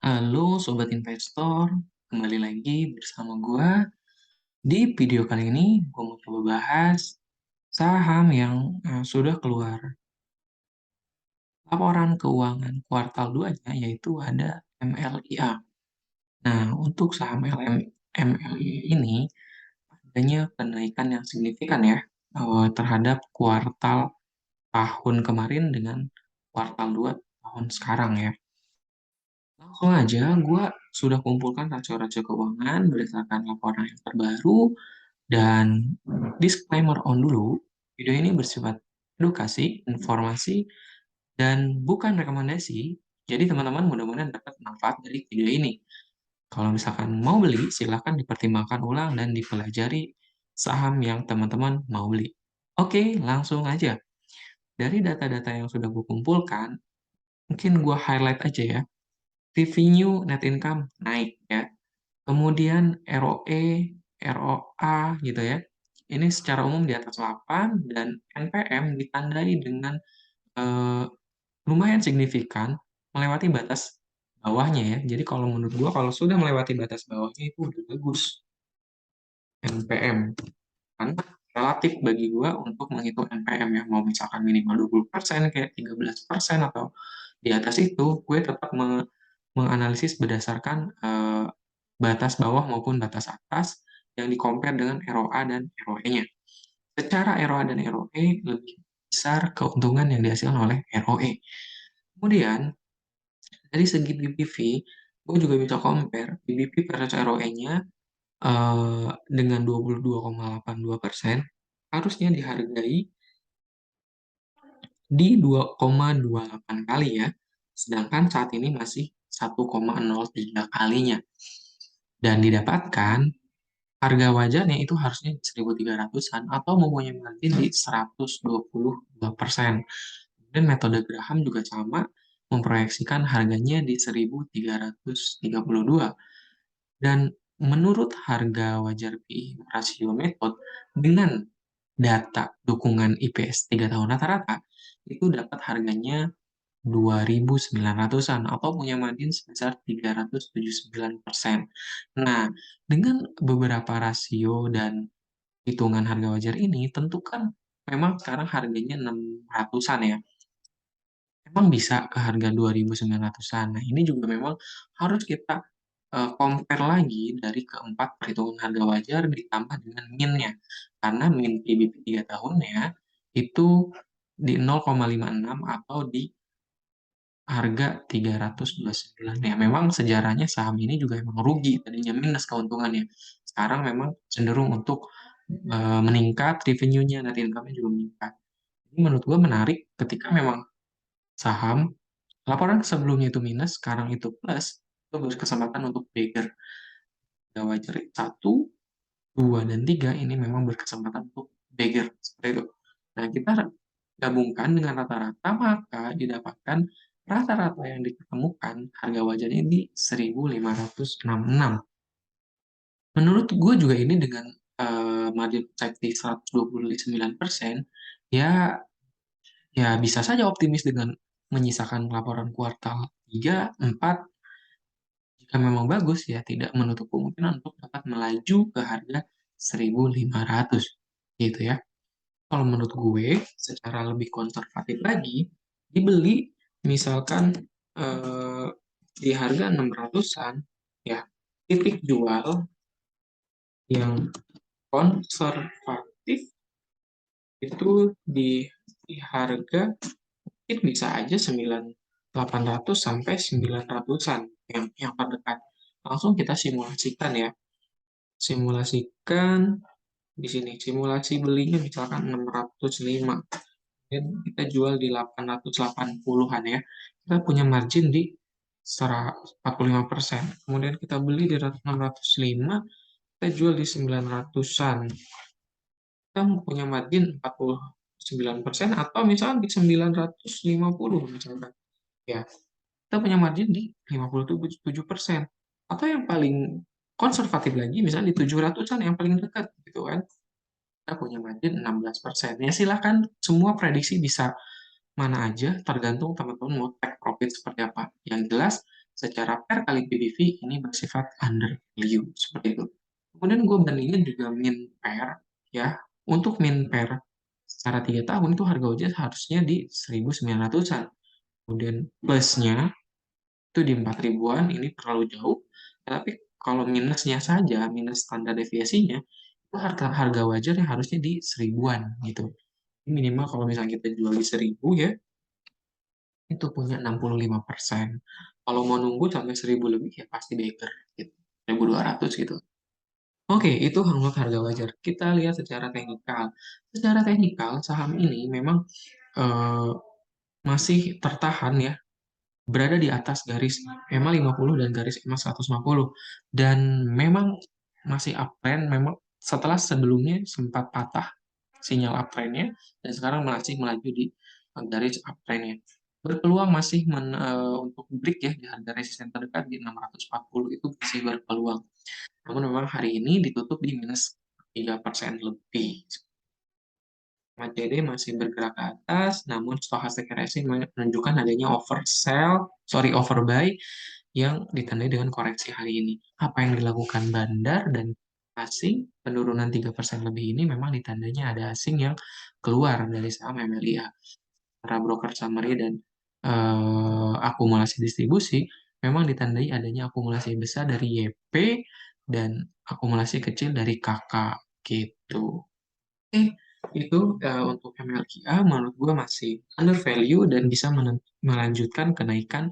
Halo Sobat Investor, kembali lagi bersama gua. Di video kali ini, gua mau coba bahas saham yang sudah keluar laporan keuangan kuartal 2-nya, yaitu ada MLIA. Nah, untuk saham MLIA ini, adanya kenaikan yang signifikan ya, terhadap kuartal tahun kemarin dengan kuartal 2 tahun sekarang ya. Langsung aja, gue sudah kumpulkan rasio-rasio keuangan berdasarkan laporan yang terbaru. Dan disclaimer on dulu, video ini bersifat edukasi, informasi, dan bukan rekomendasi. Jadi teman-teman mudah-mudahan dapat manfaat dari video ini. Kalau misalkan mau beli, silahkan dipertimbangkan ulang dan dipelajari saham yang teman-teman mau beli. Oke, langsung aja. Dari data-data yang sudah gue kumpulkan, mungkin gue highlight aja ya. Revenue net income naik ya. Kemudian ROE, ROA gitu ya. Ini secara umum di atas 8 dan NPM ditandai dengan eh, lumayan signifikan melewati batas bawahnya ya. Jadi kalau menurut gua kalau sudah melewati batas bawahnya itu udah bagus NPM. Karena relatif bagi gua untuk menghitung NPM yang mau misalkan minimal 20% kayak 13% atau di atas itu, gue tetap menganalisis berdasarkan batas bawah maupun batas atas yang di-compare dengan ROA dan ROE-nya. Secara ROA dan ROE lebih besar keuntungan yang dihasilkan oleh ROE. Kemudian, dari segi BBV, gue juga bisa compare BBV versus ROE-nya dengan 22,82%, harusnya dihargai di 2,28 kali ya, sedangkan saat ini masih 1,03 kalinya. Dan didapatkan harga wajarnya itu harusnya 1.300-an atau mempunyai margin di 122%. Dan metode Graham juga sama, memproyeksikan harganya di 1.332. Dan menurut harga wajar PI rasio method dengan data dukungan IPS 3 tahun rata-rata, itu dapat harganya 2.900-an atau punya margin sebesar 379%. Nah, dengan beberapa rasio dan hitungan harga wajar ini, tentu kan memang sekarang harganya 600-an ya. Memang bisa ke harga 2.900-an. Nah, ini juga memang harus kita compare lagi dari keempat perhitungan harga wajar ditambah dengan min-nya. Karena min PBB 3 tahunnya itu di 0,56 atau di harga 329 ya. Memang sejarahnya saham ini juga memang rugi, tadinya minus keuntungannya. Sekarang memang cenderung untuk meningkat revenue-nya, net income-nya juga meningkat. Ini menurut gue menarik ketika memang saham laporan sebelumnya itu minus, sekarang itu plus, itu berkesempatan untuk bigger. Ya wajar 1, 2, dan 3 ini memang berkesempatan untuk bigger. Seperti itu. Nah, kita gabungkan dengan rata-rata, maka didapatkan rata-rata yang ditemukan harga wajarnya di 1.566. Menurut gue juga ini dengan margin safety 129%, ya ya bisa saja optimis dengan menyisakan laporan kuartal 3, 4, jika memang bagus ya tidak menutup kemungkinan untuk dapat melaju ke harga 1.500 gitu ya. Kalau menurut gue secara lebih konservatif lagi dibeli misalkan eh, di harga 600-an ya, titik jual yang konservatif itu di harga mungkin bisa aja 9.800 sampai 900-an yang terdekat. Langsung kita simulasikan ya. Simulasikan di sini. Simulasi belinya misalkan 605. Dan kita jual di 880-an ya. Kita punya margin di 45%. Kemudian kita beli di 605, kita jual di 900-an. Kita punya margin 49% atau misalkan di 950 misalkan. Ya, kita punya margin di 57%. Atau yang paling konservatif lagi, misalnya di 700-an yang paling dekat gitu kan. Kita punya margin 16%. Ya silahkan, semua prediksi bisa mana aja, tergantung teman-teman mau take profit seperti apa. Yang jelas, secara per kali PBV ini bersifat under value seperti itu. Kemudian gue bandingin juga min pair ya. Untuk min pair secara 3 tahun itu harga wajar harusnya di 1.900-an. Kemudian plusnya itu di 4 ribuan, ini terlalu jauh. Tapi kalau minusnya saja, minus standar deviasinya, itu harga harga wajarnya harusnya di 1.000-an gitu. Minimal kalau misalnya kita jual di 1.000 ya, itu punya 65%. Kalau mau nunggu sampai 1.000 lebih ya pasti beker gitu. 1.200 gitu. Oke, itu untuk harga wajar. Kita lihat secara teknikal. Secara teknikal, saham ini memang eh, masih tertahan ya, berada di atas garis EMA 50 dan garis EMA 150. Dan memang masih uptrend, memang setelah sebelumnya sempat patah sinyal uptrendnya, dan sekarang masih melaju di garis uptrendnya. Berpeluang masih untuk break ya di harga resisten terdekat di 640 itu masih berpeluang. Namun memang hari ini ditutup di minus 3% lebih. MACD masih bergerak ke atas, namun stochastic RSI menunjukkan adanya overbuy yang ditandai dengan koreksi hari ini. Apa yang dilakukan bandar dan asing, penurunan 3% lebih ini memang ditandanya ada asing yang keluar dari saham MLIA. Para broker summary dan akumulasi distribusi memang ditandai adanya akumulasi besar dari YP dan akumulasi kecil dari KK gitu. Eh, itu untuk MLKA menurut gue masih under value dan bisa melanjutkan kenaikan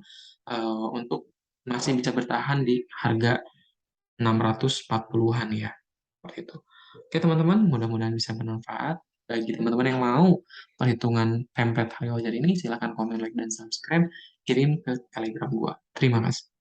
untuk masih bisa bertahan di harga 640-an ya. Seperti itu. Oke teman-teman, mudah-mudahan bisa bermanfaat. Bagi teman-teman yang mau perhitungan template harga wajar ini, silahkan komen, like, dan subscribe. Kirim ke Telegram gue. Terima kasih.